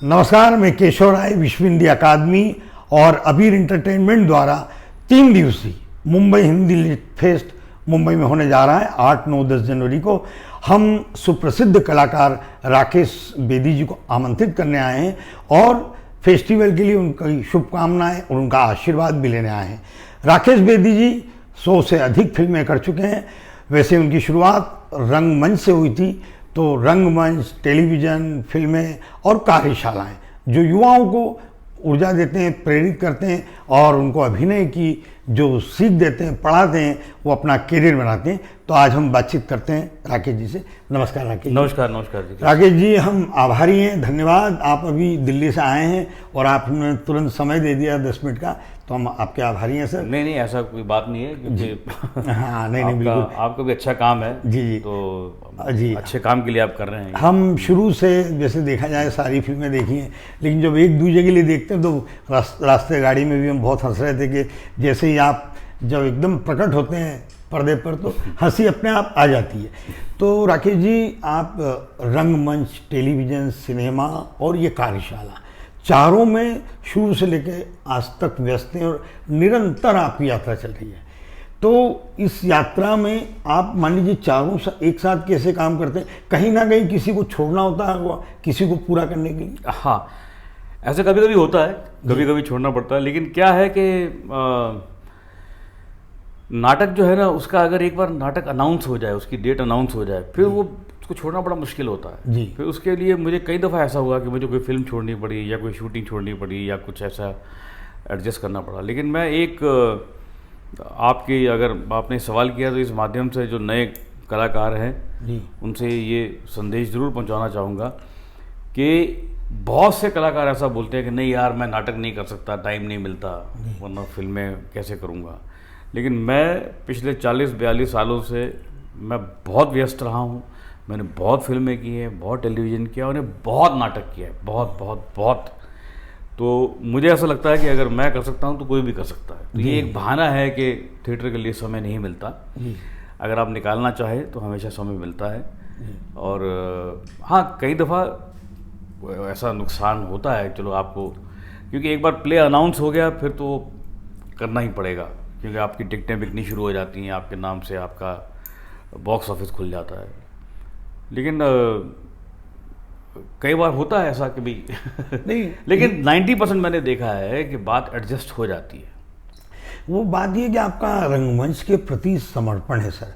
नमस्कार, मैं केशव राय विश्व हिंदी अकादमी और अबीर एंटरटेनमेंट द्वारा 3 दिवसीय मुंबई हिंदी लिट फेस्ट मुंबई में होने जा रहा है। 8, 9, 10 जनवरी को हम सुप्रसिद्ध कलाकार राकेश बेदी जी को आमंत्रित करने आए हैं और फेस्टिवल के लिए उनकी शुभकामनाएं और उनका आशीर्वाद भी लेने आए हैं। राकेश बेदी जी 100 से अधिक फिल्में कर चुके हैं। वैसे उनकी शुरुआत रंगमंच से हुई थी, तो रंगमंच, टेलीविज़न, फिल्में और कार्यशालाएं जो युवाओं को ऊर्जा देते हैं, प्रेरित करते हैं और उनको अभिनय की जो सीख देते हैं, पढ़ाते हैं, वो अपना करियर बनाते हैं। तो आज हम बातचीत करते हैं राकेश जी से। नमस्कार राकेश जी। नमस्कार जी। राकेश जी, हम आभारी हैं, धन्यवाद। आप अभी दिल्ली से आए हैं और आपने तुरंत समय दे दिया 10 मिनट का, तो हम आपके आभारी हैं सर। नहीं, ऐसा कोई बात नहीं है क्योंकि हाँ नहीं बिल्कुल, आपका भी अच्छा काम है जी तो जी, अच्छे काम के लिए आप कर रहे हैं। हम शुरू से जैसे देखा जाए सारी फिल्में देखी हैं, लेकिन जब एक दूसरे के लिए देखते हैं तो रास्ते गाड़ी में भी हम बहुत हंस रहे थे कि जैसे ही आप जब एकदम प्रकट होते हैं पर्दे पर तो हंसी अपने आप आ जाती है। तो राकेश जी, आप रंगमंच, टेलीविज़न, सिनेमा और ये कार्यशाला चारों में शुरू से लेकर आज तक व्यस्त हैं और निरंतर आपकी यात्रा चल रही है। तो इस यात्रा में आप मान लीजिए चारों एक साथ कैसे काम करते हैं? कहीं ना कहीं किसी को छोड़ना होता है किसी को पूरा करने के लिए? हाँ, ऐसे कभी कभी होता है, कभी कभी छोड़ना पड़ता है। लेकिन क्या है कि नाटक जो है ना, उसका अगर एक बार नाटक अनाउंस हो जाए, उसकी डेट अनाउंस हो जाए, फिर वो उसको छोड़ना बड़ा मुश्किल होता है जी। फिर उसके लिए मुझे कई दफ़ा ऐसा हुआ कि मुझे कोई फिल्म छोड़नी पड़ी या कोई शूटिंग छोड़नी पड़ी या कुछ ऐसा एडजस्ट करना पड़ा। लेकिन मैं एक आपकी अगर आपने सवाल किया तो इस माध्यम से जो नए कलाकार हैं जी, उनसे ये संदेश ज़रूर पहुंचाना चाहूँगा कि बहुत से कलाकार ऐसा बोलते हैं कि नहीं यार, मैं नाटक नहीं कर सकता, टाइम नहीं मिलता, वरना फिल्में कैसे करूँगा। लेकिन मैं पिछले 40-42 सालों से मैं बहुत व्यस्त रहा हूँ। मैंने बहुत फिल्में की हैं, बहुत टेलीविज़न किया, उन्हें बहुत नाटक किया है, बहुत। तो मुझे ऐसा लगता है कि अगर मैं कर सकता हूँ तो कोई भी कर सकता है। तो ये एक बहाना है कि थिएटर के लिए समय नहीं मिलता। अगर आप निकालना चाहे तो हमेशा समय मिलता है। और हाँ, कई दफ़ा ऐसा नुकसान होता है, चलो आपको, क्योंकि एक बार प्ले अनाउंस हो गया फिर तो करना ही पड़ेगा, क्योंकि आपकी टिकटें बिकनी शुरू हो जाती हैं, आपके नाम से आपका बॉक्स ऑफिस खुल जाता है। लेकिन कई बार होता है ऐसा कि भी नहीं, लेकिन 90% मैंने देखा है कि बात एडजस्ट हो जाती है। वो बात ये कि आपका रंगमंच के प्रति समर्पण है सर।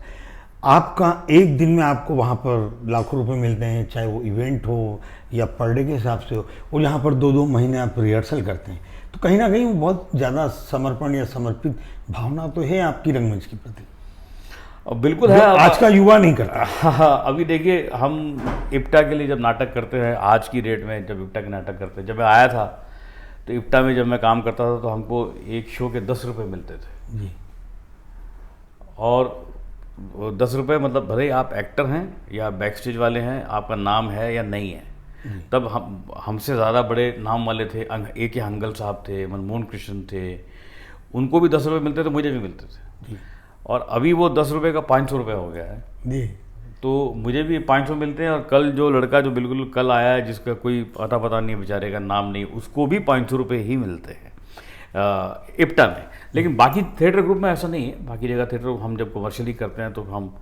आपका एक दिन में आपको वहाँ पर लाखों रुपए मिलते हैं, चाहे वो इवेंट हो या पर डे के हिसाब से हो, और यहाँ पर 2-2 महीने आप रिहर्सल करते हैं। तो कहीं ना कहीं वो बहुत ज़्यादा समर्पण या समर्पित भावना तो है आपकी रंगमंच के प्रति। बिल्कुल है, आज का युवा नहीं करता। हाँ, अभी देखिए, हम इप्टा के लिए जब नाटक करते हैं, आज की डेट में जब इप्टा के नाटक करते हैं, जब मैं आया था तो इप्टा में जब मैं काम करता था तो हमको एक शो के 10 रुपये मिलते थे जी। और 10 रुपये मतलब भले ही आप एक्टर हैं या बैक स्टेज वाले हैं, आपका नाम है या नहीं है। तब हमसे ज़्यादा बड़े नाम वाले थे, A.K. हंगल साहब थे, मनमोहन कृष्ण थे, उनको भी 10 रुपये मिलते थे, मुझे भी मिलते थे। और अभी वो 10 रुपये का 500 रुपये हो गया है जी। तो मुझे भी 500 मिलते हैं। और कल जो लड़का जो बिल्कुल कल आया है, जिसका कोई पता नहीं, बेचारे का नाम नहीं, उसको भी 500 रुपये ही मिलते हैं इप्टा में। लेकिन बाकी थिएटर ग्रुप में ऐसा नहीं है। बाकी जगह थिएटर हम जब कमर्शियली करते हैं तो हम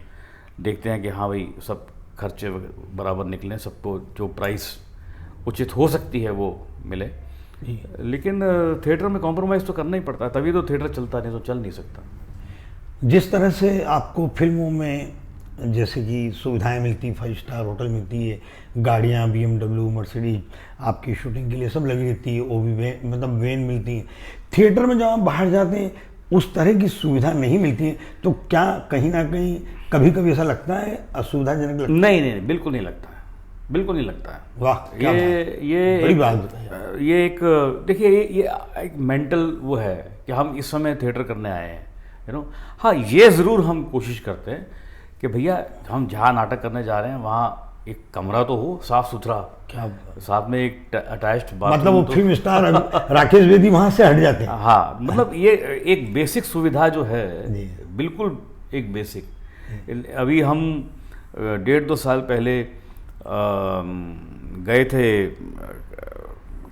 देखते हैं कि हाँ भाई, सब खर्चे बराबर निकलें, सबको जो प्राइस उचित हो सकती है वो मिले। लेकिन थिएटर में कॉम्प्रोमाइज़ तो करना ही पड़ता है, तभी तो थिएटर चलता, नहीं तो चल नहीं सकता। जिस तरह से आपको फिल्मों में जैसे कि सुविधाएं मिलती, 5 स्टार होटल मिलती है, गाड़ियाँ BMW, मर्सिडीज आपकी शूटिंग के लिए सब लगी रहती है, वो भी मतलब वैन मिलती है। थिएटर में जब आप बाहर जाते हैं उस तरह की सुविधा नहीं मिलती है, तो क्या कहीं ना कहीं कभी कभी ऐसा लगता है असुविधाजनक लगता है? नहीं, बिल्कुल नहीं लगता है, बिल्कुल नहीं लगता है। वाह, ये बड़ी बात बताइए। ये एक, देखिए, ये एक मेंटल वो है कि हम इस समय थिएटर करने आए हैं, हाँ, ये ज़रूर हम कोशिश करते हैं कि भैया हम जहाँ नाटक करने जा रहे हैं वहाँ एक कमरा तो हो साफ सुथरा, क्या साथ में एक अटैच्ड बाथरूम। मतलब वो फिल्म स्टार राकेश बेदी वहाँ से हट जाते हैं। हाँ, मतलब ये एक बेसिक सुविधा जो है, बिल्कुल एक बेसिक। अभी हम 1.5-2 साल पहले गए थे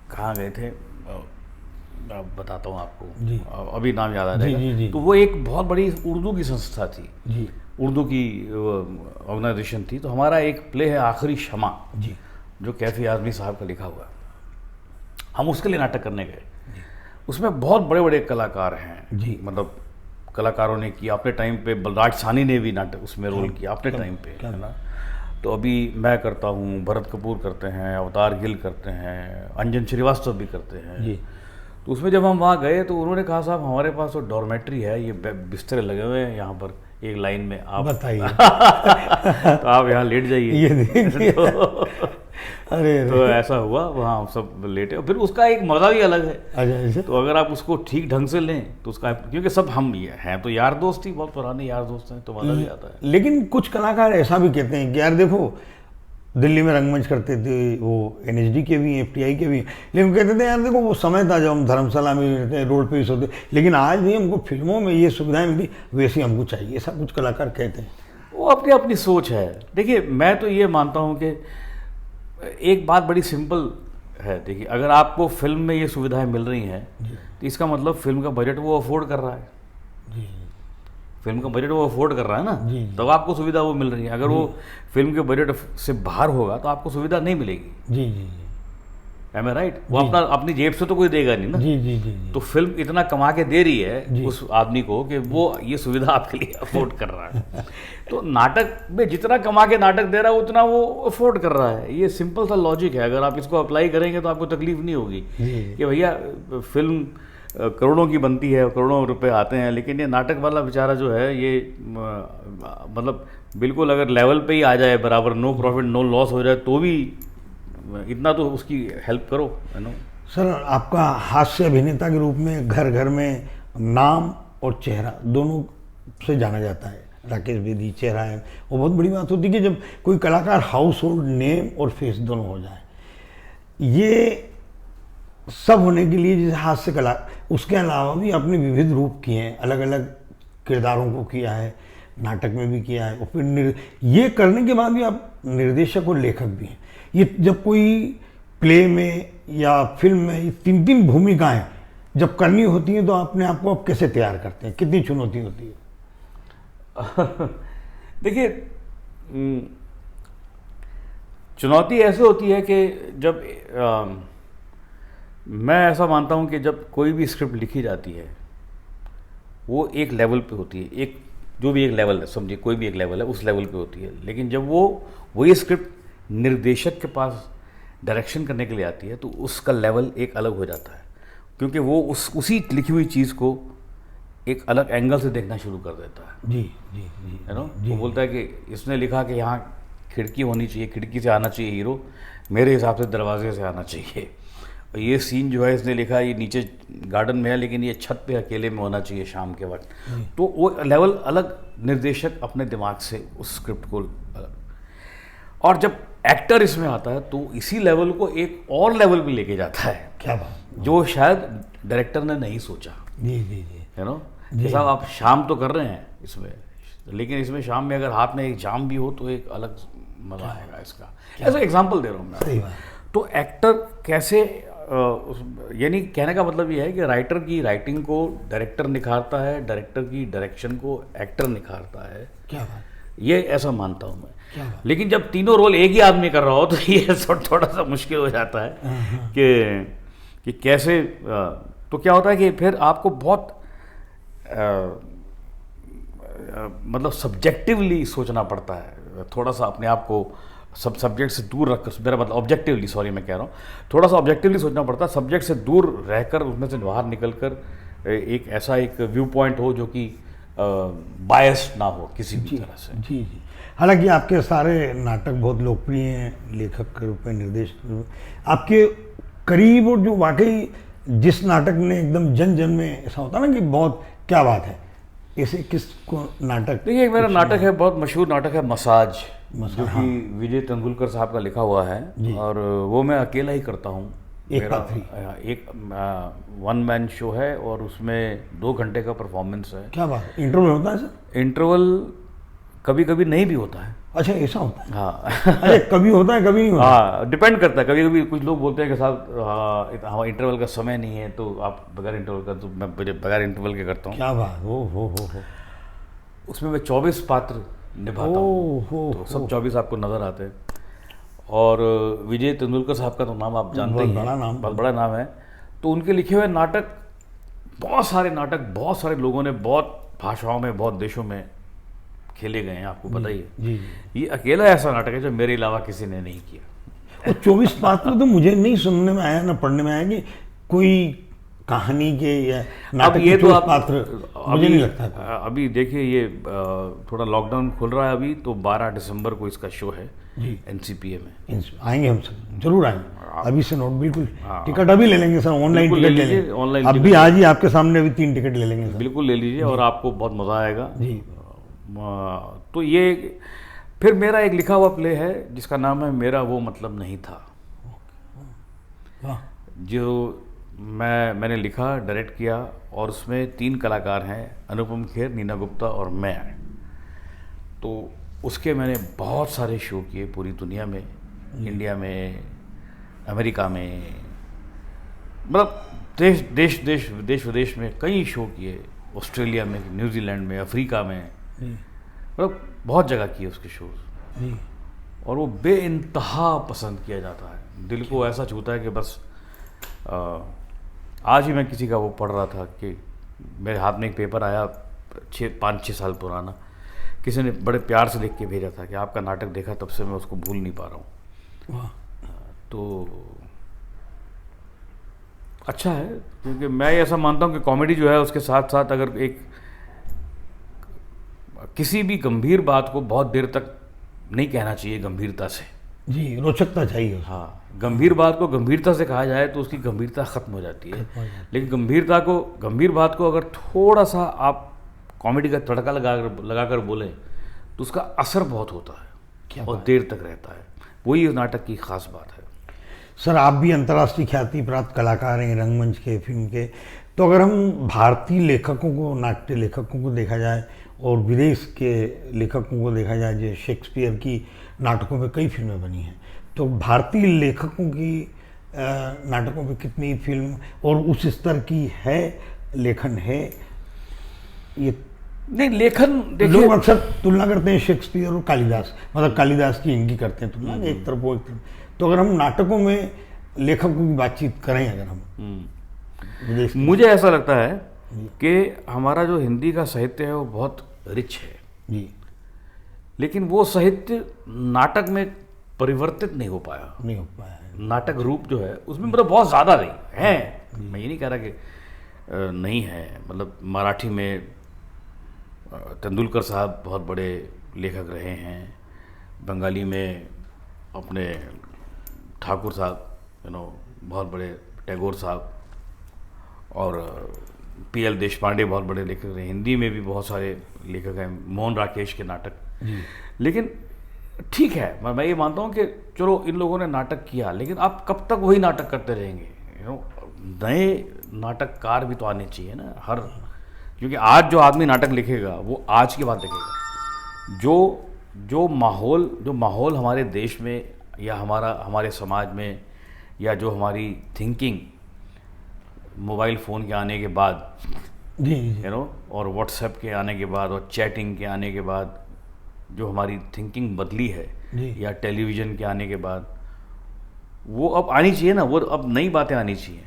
कहाँ गए थे, अब बताता हूँ आपको जी। अभी नाम याद आ जी, जाएगा। जी, जी। तो वो एक बहुत बड़ी उर्दू की संस्था थी, जी उर्दू की ऑर्गेनाइजेशन थी। तो हमारा एक प्ले है आखिरी क्षमा, जी जो कैफी आजमी साहब का लिखा हुआ है, हम उसके लिए नाटक करने गए। उसमें बहुत बड़े बड़े कलाकार हैं जी। मतलब कलाकारों ने किया अपने टाइम पे, बलराज सानी ने भी नाटक उसमें रोल किया अपने टाइम पे, है ना। तो अभी मैं करता हूँ, भरत कपूर करते हैं, अवतार गिल करते हैं, अंजन श्रीवास्तव भी करते हैं जी। तो उसमें जब हम वहाँ गए तो उन्होंने कहा साहब हमारे पास तो डॉर्मेट्री है, ये बिस्तर लगे हुए हैं यहाँ पर एक लाइन में, आप बताइए। तो आप यहाँ लेट जाइए। ये देखिए। अरे तो ऐसा हुआ, वहाँ हम सब लेटे। और फिर उसका एक मज़ा भी अलग है। अच्छा। तो अगर आप उसको ठीक ढंग से लें तो उसका, क्योंकि सब हम ये हैं तो यार दोस्त ही, बहुत पुराने यार दोस्त हैं, तो मज़ा भी आता है। लेकिन कुछ कलाकार ऐसा भी कहते हैं कि यार देखो, दिल्ली में रंगमंच करते थे, वो एनएचडी के भी हैं, एफटीआई के भी हैं, लेकिन कहते थे यार देखो वो समय था जब हम धर्मशाला में रहते, रोड पे ही सोते, लेकिन आज भी हमको फिल्मों में ये सुविधाएं मिलती वैसी हमको चाहिए, ऐसा कुछ कलाकार कहते हैं। वो अपनी अपनी सोच है। देखिए मैं तो ये मानता हूँ कि एक बात बड़ी सिंपल है। देखिए अगर आपको फिल्म में ये सुविधाएं मिल रही हैं तो इसका मतलब फिल्म का बजट वो अफोर्ड कर रहा है। जी फिल्म का बजट वो अफोर्ड कर रहा है ना, जी। तब आपको सुविधा वो मिल रही है। अगर वो फिल्म के बजट से बाहर होगा तो आपको सुविधा नहीं मिलेगी। जी जी एम आई राइट? वो अपनी जेब से तो कोई देगा नहीं ना। जी जी जी जी। तो फिल्म इतना कमा के दे रही है जी। उस आदमी को कि वो ये सुविधा आपके लिए अफोर्ड कर रहा है। तो नाटक में जितना कमा के नाटक दे रहा है उतना वो अफोर्ड कर रहा है। ये सिंपल सा लॉजिक है। अगर आप इसको अप्लाई करेंगे तो आपको तकलीफ नहीं होगी कि भैया फिल्म करोड़ों की बनती है, करोड़ों रुपए आते हैं, लेकिन ये नाटक वाला बेचारा जो है ये मतलब बिल्कुल अगर लेवल पे ही आ जाए बराबर, नो प्रॉफिट नो लॉस हो जाए तो भी इतना तो उसकी हेल्प करो, है ना। सर आपका हास्य अभिनेता के रूप में घर घर में नाम और चेहरा दोनों से जाना जाता है। राकेश बेदी चेहरा है, वो बहुत बड़ी बात होती है कि जब कोई कलाकार हाउस होल्ड नेम और फेस दोनों हो जाए। ये सब होने के लिए जैसे हास्य कला, उसके अलावा भी आपने विविध रूप किए हैं, अलग अलग किरदारों को किया है, नाटक में भी किया है, और फिर ये करने के बाद भी आप निर्देशक और लेखक भी हैं। ये जब कोई प्ले में या फिल्म में ये तीन तीन भूमिकाएं जब करनी होती हैं तो अपने आप को आप कैसे तैयार करते हैं, कितनी चुनौती होती है? देखिए चुनौती ऐसे होती है कि जब मैं ऐसा मानता हूं कि जब कोई भी स्क्रिप्ट लिखी जाती है वो एक लेवल पे होती है, एक जो भी एक लेवल है, समझिए कोई भी एक लेवल है, उस लेवल पे होती है। लेकिन जब वही स्क्रिप्ट निर्देशक के पास डायरेक्शन करने के लिए आती है तो उसका लेवल एक अलग हो जाता है, क्योंकि वो उसी लिखी हुई चीज़ को एक अलग एंगल से देखना शुरू कर देता है। जी जी जी, है ना। वो बोलता है कि इसने लिखा कि यहाँ खिड़की होनी चाहिए, खिड़की से आना चाहिए हीरो, मेरे हिसाब से दरवाजे से आना चाहिए। और ये सीन जो है इसने लिखा ये नीचे गार्डन में है, लेकिन ये छत पे अकेले में होना चाहिए शाम के वक्त। तो वो लेवल अलग निर्देशक अपने दिमाग से उस स्क्रिप्ट को अलग, और जब एक्टर इसमें आता है तो इसी लेवल को एक और लेवल पे लेके जाता है। क्या बात, जो शायद डायरेक्टर ने नहीं सोचा। जी जी जी, है ना कि साहब आप शाम तो कर रहे हैं इसमें, लेकिन इसमें शाम में अगर हाथ में एक जाम भी हो तो एक अलग मजा आएगा इसका। ऐसा एग्जांपल दे रहा हूँ मैं। सही बात। तो एक्टर कैसे यानी कहने का मतलब ये है कि राइटर की राइटिंग को डायरेक्टर निखारता है, डायरेक्टर की डायरेक्शन को एक्टर निखारता है। क्या बात, ये ऐसा मानता हूँ मैं। क्या बात। लेकिन जब तीनों रोल एक ही आदमी कर रहा हो तो ये थोड़ा सा मुश्किल हो जाता है कि कैसे। तो क्या होता है कि फिर आपको बहुत मतलब सब्जेक्टिवली सोचना पड़ता है, थोड़ा सा अपने आप को सब सब्जेक्ट से दूर रखकर, मेरा मतलब ऑब्जेक्टिवली, सॉरी मैं कह रहा हूँ, थोड़ा सा ऑब्जेक्टिवली सोचना पड़ता है, सब्जेक्ट से दूर रहकर उसमें से बाहर निकलकर एक ऐसा एक व्यू पॉइंट हो जो कि बायस्ड ना हो किसी भी तरह से। जी जी। हालांकि आपके सारे नाटक बहुत लोकप्रिय हैं, लेखक के रूप में, निर्देशक के रूप में आपके करीब, और जो वाकई जिस नाटक ने एकदम जन जन में ऐसा होता ना कि बहुत क्या बात है, ऐसे किस को नाटक? देखिए एक मेरा नाटक है, बहुत मशहूर नाटक है मसाज, जो कि विजय तेंदुलकर साहब का लिखा हुआ है, और वो मैं अकेला ही करता हूँ। मेरा एक वन मैन शो है और उसमें 2 घंटे का परफॉर्मेंस है। क्या बात, इंटरवल होता है सर? इंटरवल कभी कभी नहीं भी होता है। अच्छा, ऐसा होता है? हाँ अरे कभी होता है कभी नहीं होता? हाँ, डिपेंड करता है। कभी कभी कुछ लोग बोलते हैं कि साहब हमारा इंटरवल का समय नहीं है, तो आप बगैर इंटरवल का, तो मैं बगैर इंटरवल के करता हूँ। क्या बात, हो। उसमें मैं 24 पात्र निभाता हूँ, तो सब 24 आपको नज़र आते हैं। और विजय तेंदुलकर साहब का तो नाम आप जानते ही हैं, बहुत बड़ा नाम है। तो उनके लिखे हुए नाटक, बहुत सारे नाटक, बहुत सारे लोगों ने बहुत भाषाओं में, बहुत देशों में खेले गए हैं, आपको पता ही है। जी। ये अकेला ऐसा नाटक है जो मेरे अलावा किसी ने नहीं किया। और 24 पात्र तो मुझे नहीं सुनने में आया, ना पढ़ने में आया कि कोई कहानी के या नाटक के 24 पात्र, मुझे नहीं लगता था। अभी देखिए, ये थोड़ा लॉकडाउन खुल रहा है अभी, तो 12 दिसंबर को इसका शो है जी, एनसीपीए में। आएंगे हम सब, जरूर आएंगे। अभी से नोट, बिल्कुल। टिकट अभी ले लेंगे सर, ऑनलाइन बिल्कुल ले टिकट ले लीजिए, लेंगे। ऑनलाइन अब भी आज ही आपके सामने अभी 3 टिकट ले लेंगे सर। बिल्कुल ले लीजिए, और आपको बहुत मज़ा आएगा जी। तो ये फिर मेरा एक लिखा हुआ प्ले है जिसका नाम है मेरा वो मतलब नहीं था, वाह। जो मैंने लिखा, डायरेक्ट किया, और उसमें 3 कलाकार हैं, अनुपम खेर, नीना गुप्ता और मैं। तो उसके मैंने बहुत सारे शो किए पूरी दुनिया में, इंडिया में, अमेरिका में, मतलब देश विदेश में कई शो किए, ऑस्ट्रेलिया में, न्यूजीलैंड में, अफ्रीका में, मतलब बहुत जगह किए उसके शोज। जी। और वो बेइंतहा पसंद किया जाता है, दिल को ऐसा छूता है कि बस। आज ही मैं किसी का वो पढ़ रहा था कि मेरे हाथ में एक पेपर आया 5-6 साल पुराना, किसी ने बड़े प्यार से लिख के भेजा था कि आपका नाटक देखा, तब से मैं उसको भूल नहीं पा रहा हूँ। वाह। तो अच्छा है, क्योंकि मैं ऐसा मानता हूँ कि कॉमेडी जो है उसके साथ साथ अगर एक किसी भी गंभीर बात को बहुत देर तक नहीं कहना चाहिए गंभीरता से। जी, रोचकता चाहिए। हाँ, गंभीर बात को गंभीरता से कहा जाए तो उसकी गंभीरता खत्म हो जाती है। लेकिन गंभीर बात को अगर थोड़ा सा आप कॉमेडी का तड़का लगाकर बोले तो उसका असर बहुत होता है और देर तक रहता है। वही इस नाटक की खास बात है। सर, आप भी अंतर्राष्ट्रीय ख्याति प्राप्त कलाकार हैं, रंगमंच के, फिल्म के। तो अगर हम भारतीय लेखकों को, नाट्य लेखकों को देखा जाए और विदेश के लेखकों को देखा जाए, जो शेक्सपियर की नाटकों पे कई फिल्में बनी हैं, तो भारतीय लेखकों की नाटकों पे कितनी फिल्म और उस स्तर की है, लेखन है? ये नहीं, लेखन देखिए, लोग अक्सर तुलना करते हैं शेक्सपियर और कालिदास, मतलब कालिदास की इनकी करते हैं तुलना, एक तरफ वो एक तरफ। तो अगर हम नाटकों में लेखकों की बातचीत करें, अगर हम विदेश, मुझे ऐसा लगता है कि हमारा जो हिंदी का साहित्य है वो बहुत रिच है जी, लेकिन वो साहित्य नाटक में परिवर्तित नहीं हो पाया। नाटक रूप जो है उसमें मतलब बहुत ज़्यादा नहीं है। मैं ये नहीं कह रहा कि नहीं है, मतलब मराठी में तेंदुलकर साहब बहुत बड़े लेखक रहे हैं, बंगाली में अपने ठाकुर साहब, बहुत बड़े, टैगोर साहब, और पीएल देशपांडे बहुत बड़े लेखक रहे। हिंदी में भी बहुत सारे लेखक हैं, मोहन राकेश के नाटक। लेकिन ठीक है, मैं ये मानता हूँ कि चलो इन लोगों ने नाटक किया, लेकिन आप कब तक वही नाटक करते रहेंगे? नए नाटककार भी तो आने चाहिए ना हर, क्योंकि आज जो आदमी नाटक लिखेगा वो आज की बात लिखेगा। जो माहौल हमारे देश में या हमारे समाज में, या जो हमारी थिंकिंग मोबाइल फ़ोन के आने के बाद, और व्हाट्सएप के आने के बाद और चैटिंग के आने के बाद जो हमारी थिंकिंग बदली है, या टेलीविज़न के आने के बाद, वो अब आनी चाहिए ना, वो अब नई बातें आनी चाहिए।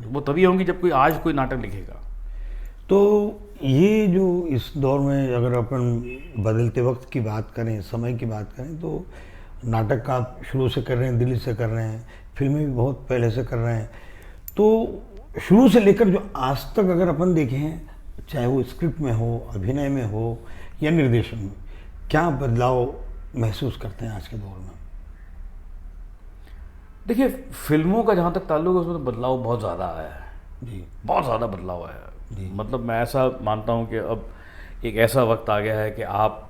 वो तभी होंगी जब कोई नाटक लिखेगा। तो ये जो इस दौर में अगर अपन बदलते वक्त की बात करें, समय की बात करें, तो नाटक का आप शुरू से कर रहे हैं, दिल्ली से कर रहे हैं, फिल्में भी बहुत पहले से कर रहे हैं, तो शुरू से लेकर जो आज तक अगर अपन देखें, चाहे वो स्क्रिप्ट में हो, अभिनय में हो या निर्देशन में, क्या बदलाव महसूस करते हैं आज के दौर में? देखिए, फिल्मों का जहाँ तक ताल्लुक है उसमें तो बदलाव बहुत ज़्यादा आया है जी, बहुत ज़्यादा बदलाव आया है। मतलब मैं ऐसा मानता हूँ कि अब एक ऐसा वक्त आ गया है कि आप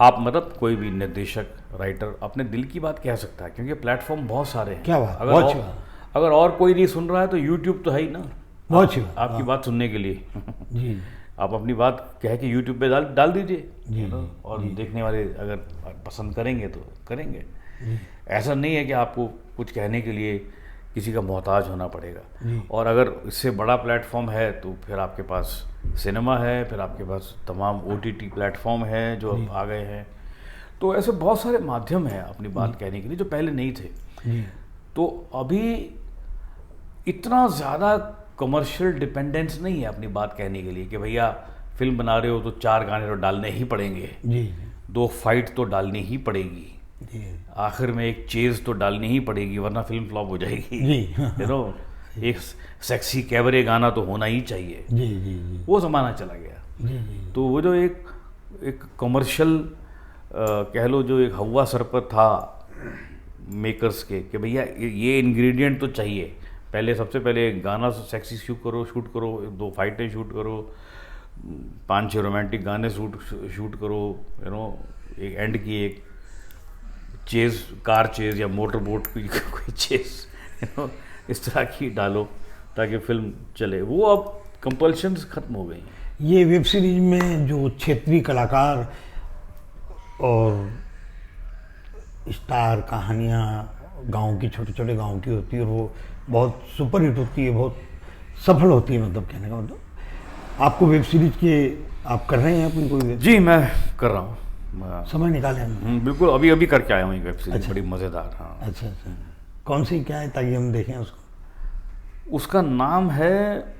मतलब कोई भी निर्देशक, राइटर अपने दिल की बात कह सकता है, क्योंकि प्लेटफॉर्म बहुत सारे हैं। क्या बात, अगर और कोई नहीं सुन रहा है तो यूट्यूब तो है ही ना, बहुत अच्छी बात, आपकी बात सुनने के लिए। जी, आप अपनी बात कह के यूट्यूब पे डाल दीजिए, जी, है ना? और देखने वाले अगर पसंद करेंगे तो करेंगे। ऐसा नहीं है कि आपको कुछ कहने के लिए किसी का मोहताज होना पड़ेगा। और अगर इससे बड़ा प्लेटफॉर्म है तो फिर आपके पास सिनेमा है, फिर आपके पास तमाम OTT प्लेटफॉर्म हैं जो अब आ गए हैं। तो ऐसे बहुत सारे माध्यम हैं अपनी बात कहने के लिए जो पहले नहीं थे। तो अभी इतना ज़्यादा कमर्शियल डिपेंडेंस नहीं है अपनी बात कहने के लिए कि भैया फिल्म बना रहे हो तो 4 गाने तो डालने ही पड़ेंगे, 2 फाइट तो डालनी ही पड़ेगी, आखिर में एक चेज तो डालनी ही पड़ेगी वरना फिल्म फ्लॉप हो जाएगी, यू नो, एक सेक्सी कैबरे गाना तो होना ही चाहिए। वो ज़माना चला गया। तो वो जो एक कमर्शियल कह लो, जो एक हवा सर पर था मेकर्स के कि भैया ये इंग्रेडिएंट तो चाहिए, पहले सबसे पहले गाना सेक्सी शूट करो, 2 फाइटें शूट करो, 5-6 रोमांटिक गाने शूट करो, यू नो, एक एंड की एक चेज, कार चेज या मोटर बोट की कोई चेज, यू नो, इस तरह की डालो ताकि फिल्म चले। वो अब कंपल्शंस खत्म हो गई हैं। ये वेब सीरीज में जो क्षेत्रीय कलाकार और स्टार कहानियाँ गांव की, छोटे छोटे गांव की होती है और वो बहुत सुपर हिट होती है, बहुत सफल होती है, मतलब कहने का मतलब। आपको वेब सीरीज के आप कर रहे हैं अपनी कोई? जी मैं कर रहा हूँ, समय निकाले हैं? बिल्कुल, अभी करके आया हूँ एक वेब सीरीज, बड़ी मज़ेदार। हाँ, अच्छा, कौन सी, क्या है, ताकि हम देखें उसको? उसका नाम है,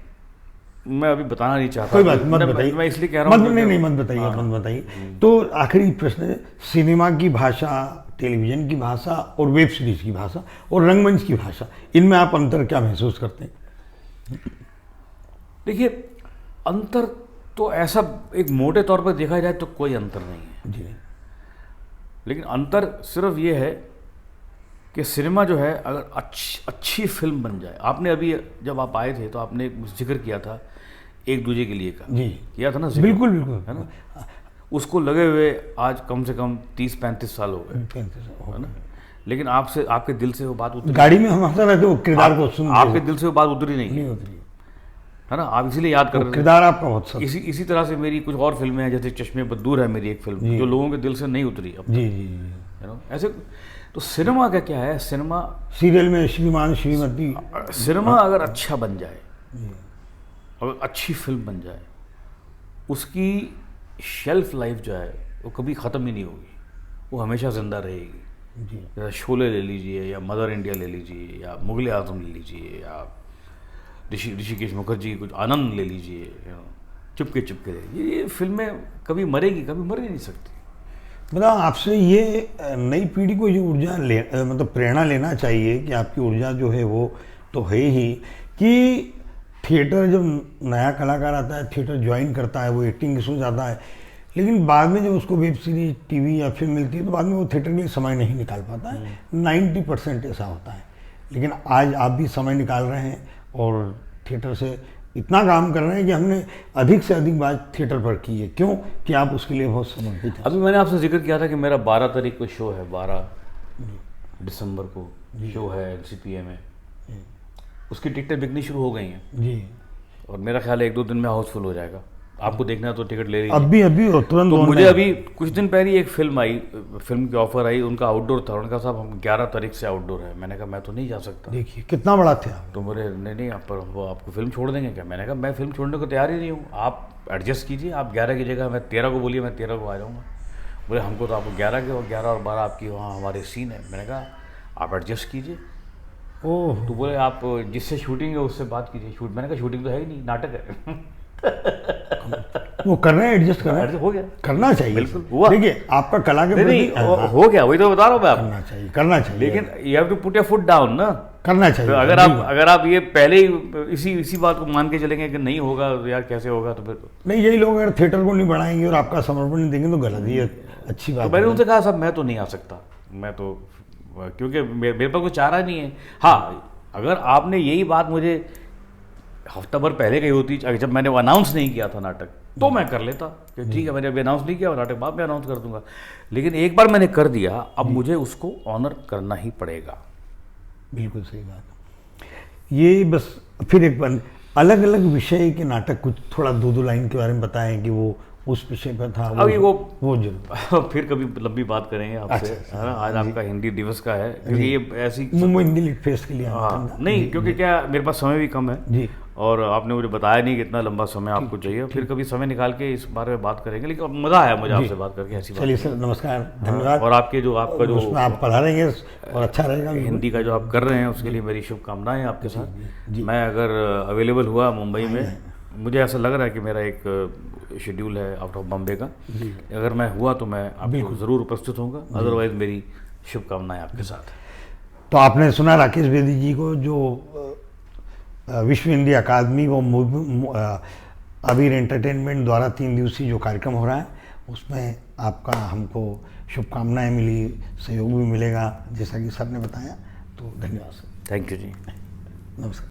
मैं अभी बताना नहीं चाहता, कोई बात मत बताइए, मैं इसलिए कह रहा हूँ नहीं मत बताइए। तो आखिरी प्रश्न है, सिनेमा की भाषा, टेलीविज़न की भाषा और वेब सीरीज की भाषा और रंगमंच की भाषा, इनमें आप अंतर क्या महसूस करते हैं? देखिए, अंतर तो ऐसा एक मोटे तौर पर देखा जाए तो कोई अंतर नहीं है जी, लेकिन अंतर सिर्फ ये है कि सिनेमा जो है, अगर अच्छी फिल्म बन जाए। आपने अभी जब आप आए थे तो आपने जिक्र किया था एक दूजे के लिए का, जी किया था ना? बिल्कुल, है ना? उसको लगे हुए आज कम से कम 30-35 साल हो गए, है ना? लेकिन आपसे, आपके दिल से वो बात उतरी, गाड़ी में हम हंसते रहते वो किरदार को सुन, आपके दिल से वो बात उतरी नहीं उतरी, है ना? आप इसीलिए याद कर रहे थे। किरदार आपका बहुत सच। इसी तरह से मेरी कुछ और फिल्में हैं, जैसे चश्मे बदूर है मेरी एक फिल्म जो लोगों के दिल से नहीं उतरी अब। जी, यू नो, ऐसे। तो सिनेमा का क्या है, सिनेमा सीरियल में श्रीमान श्रीमती, सिनेमा अगर अच्छा बन जाए, अगर अच्छी फिल्म बन जाए, उसकी शेल्फ लाइफ जो है वो कभी ख़त्म ही नहीं होगी, वो हमेशा ज़िंदा रहेगी। जैसे शोले ले लीजिए, या मदर इंडिया ले लीजिए, या मुगल आजम ले लीजिए, या ऋषिकेश मुखर्जी कुछ आनंद ले लीजिए, यू नो, चुपके चुपके ले लीजिए। ये फिल्में कभी मरेगी, कभी मर ही नहीं सकती। मतलब आपसे ये नई पीढ़ी को जो ऊर्जा मतलब प्रेरणा लेना चाहिए कि आपकी ऊर्जा जो है वो तो है ही, कि थिएटर जब नया कलाकार आता है, थिएटर ज्वाइन करता है, वो एक्टिंग के सोच आता है, लेकिन बाद में जब उसको वेब सीरीज, टीवी या फिल्म मिलती है तो बाद में वो थिएटर के लिए समय नहीं निकाल पाता है। 90% ऐसा होता है। लेकिन आज आप भी समय निकाल रहे हैं और थिएटर से इतना काम कर रहे हैं कि हमने अधिक से अधिक बात थिएटर पर की है। क्यों? कि आप उसके लिए बहुत समर्पित हैं। अभी मैंने आपसे जिक्र किया था कि मेरा 12 तारीख को शो है, 12 दिसंबर को शो है LCPA में। उसकी टिकटें बिकनी शुरू हो गई हैं जी, और मेरा ख्याल है 1-2 दिन में हाउसफुल हो जाएगा। आपको देखना है तो टिकट ले लीजिए अभी तुरंत। तो मुझे अभी कुछ दिन पहले एक फिल्म आई, फिल्म की ऑफर आई, उनका आउटडोर था, उनका साहब हम 11 तारीख से आउटडोर है। मैंने कहा मैं तो नहीं जा सकता। देखिए कितना बड़ा थे आप। तो बोले नहीं आप, पर वो आपको फिल्म छोड़ देंगे क्या? मैंने कहा मैं फिल्म छोड़ने को तैयार ही नहीं हूँ, आप एडजस्ट कीजिए, आप 11 की जगह मैं 13 को बोलिए, मैं 13 को आ जाऊँगा। बोले हमको तो आपको 11 के, और 11 और 12 आपकी वहाँ हमारे सीन है। मैंने कहा आप एडजस्ट कीजिए। ओह, तो बोले आप जिससे शूटिंग है उससे बात कीजिए। मैंने कहा शूटिंग तो है ही नहीं, नाटक है। वो कर रहे हैं, एडजस्ट कर रहे हैं, हो गया, करना चाहिए। बिल्कुल हुआ। देखिए आपका कला के प्रति हो गया, वही तो बता रहा हूँ मैं आपको। करना चाहिए, लेकिन you have to put your foot down ना, करना चाहिए। तो अगर आप ये पहले ही इसी बात को मान के चलेंगे कि नहीं होगा तो यार कैसे होगा, तो फिर नहीं। यही लोग अगर थिएटर को नहीं बढ़ाएंगे और आपका समर्पण नहीं देंगे तो गलत ही है। अच्छी बात। तो मैंने उनसे कहा साहब मैं तो नहीं आ सकता, मैं तो, क्योंकि मेरे पास कोई चारा नहीं है। हाँ, अगर आपने यही बात मुझे हफ्ता भर पहले कही होती, जब मैंने वो अनाउंस नहीं किया था नाटक, तो मैं कर लेता कि ठीक है मैंने अभी अनाउंस नहीं किया, नाटक बाद में अनाउंस कर दूंगा। लेकिन एक बार मैंने कर दिया, अब मुझे उसको ऑनर करना ही पड़ेगा। बिल्कुल सही बात है। ये बस फिर एक अलग अलग विषय के नाटक, कुछ थोड़ा दो दो लाइन के बारे में बताएं कि वो उस विषय पर था। अभी वो जरूर फिर कभी लंबी बात करेंगे आपसे। है ना, आज आपका हिंदी दिवस का है, क्योंकि ये ऐसी मुंबई हिंदी लिट फेस्ट के लिए हाँ नहीं, क्योंकि क्या मेरे पास समय भी कम है जी, और आपने मुझे बताया नहीं कि इतना लंबा समय आपको चाहिए। फिर कभी समय निकाल के इस बारे में बात करेंगे, लेकिन मज़ा आया मुझे आपसे बात करके, ऐसी बात। चलिए सर, नमस्कार, धन्यवाद। और आपके जो आपका जो उसमें आप पढ़ाएंगे और अच्छा रहेगा। हिंदी का जो आप कर रहे हैं उसके लिए मेरी शुभकामनाएं आपके साथ। मैं अगर अवेलेबल हुआ मुंबई में, मुझे ऐसा लग रहा है कि मेरा एक शेड्यूल है आउट ऑफ बॉम्बे का, अगर मैं हुआ तो मैं आपको ज़रूर उपस्थित होऊंगा, अदरवाइज मेरी शुभकामनाएं आपके साथ। तो आपने सुना राकेश बेदी जी को, जो विश्व हिंदी अकादमी व अबीर एंटरटेनमेंट द्वारा 3 दिवसीय जो कार्यक्रम हो रहा है उसमें आपका हमको शुभकामनाएं मिली, सहयोग भी मिलेगा जैसा कि सर ने बताया। तो धन्यवाद सर। थैंक यू जी, नमस्कार।